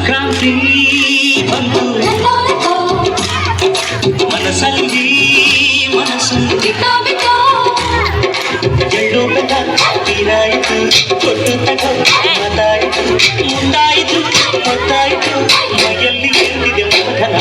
ಸಂಕ್ರಾಂತಿ ಬಂತು ಮನಸ್ಸಲ್ಲಿ ಮನಸ್ಸು ಎಳ್ಳು ಬೆಲ್ಲ ತೀರಾಯಿತು ಕೊಟ್ಟು ತಗೋ ಮಾತಾಯಿತು ಮುಂದಾಯಿತು ಗೊತ್ತಾಯಿತು ಮೈಯಲ್ಲಿ ಏನಿದೆ ಮಗನ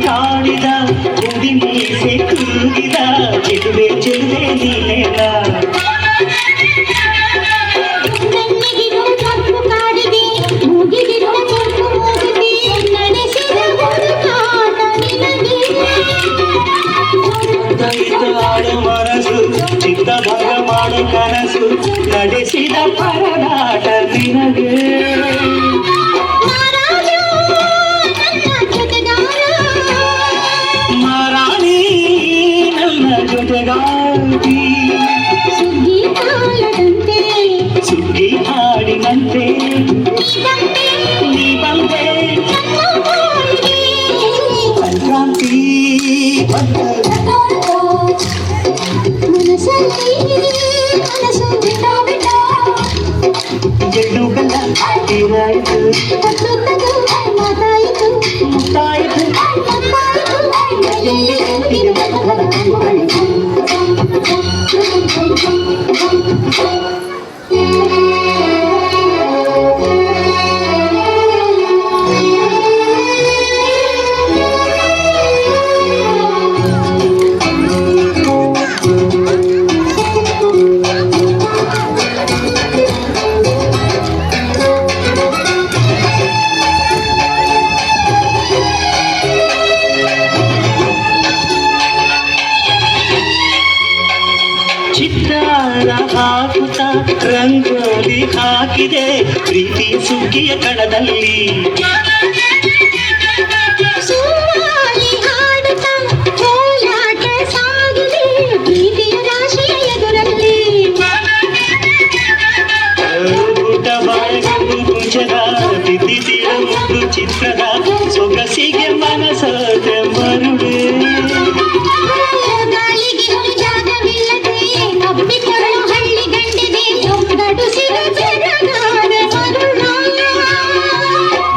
ಕಾಡಿದ ಗುಡಿ ಮೀಸೆ ಕೂಗಿದ ಚೆಲುವೆ ಚೆಲುವೆ ನೀನೇನ ಆಡು ಮನಸ್ಸು ಚಿತ್ತ ಭಂಗ ಮಾಡು ಕನಸು ನಡೆಸಿದ ಪರದಾಟ ನಿನಗೆ ಸುಗ್ಗಿ ಹಾಡಿನಂತೆ ನೀ ಬಂದೆ ಸಂಕ್ರಾಂತಿ ಎಳ್ಳು ಬೆಲ್ಲ ತೀರಾಯಿತು ಮುತ್ತಾಯಿತು ಚಿತ್ತಾರ ಹಾಕುತ್ತ ರಂಗೋಲಿ ಹಾಕಿದೆ ಪ್ರೀತಿ ಸುಗ್ಗಿಯ ಕಣದಲ್ಲಿ ಊಟ ಬಾಳೆಗೊಂಡು ಕುಂಚದ ಬಿದ್ದಿದ್ದೀರ ಮುದ್ದು ಚಿತ್ರದ ಸೊಗಸಿಗೆ ಮನಸೋದೆ ಮರುಡೆ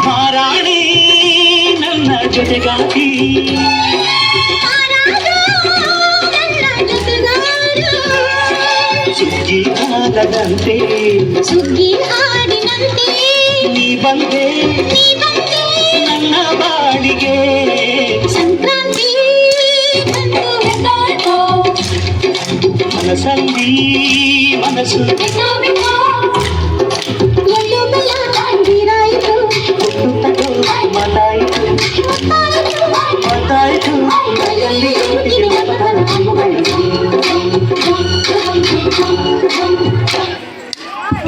ಮಾರಾಣಿ ನನ್ನ ಜೊತೆಗಾಗಿ ಸುಗ್ಗಿ ಹಾಡದಂತೆ ಸುಗ್ಗಿ ಹಾಡಿನಂತೆ ನೀ ಬಂದೆ ನನ್ನ ಬಾಡಿಗೆ ಸಂಕ್ರಾಂತಿ ಮನಸ್ಸಲ್ಲಿ ಮನಸ್ಸು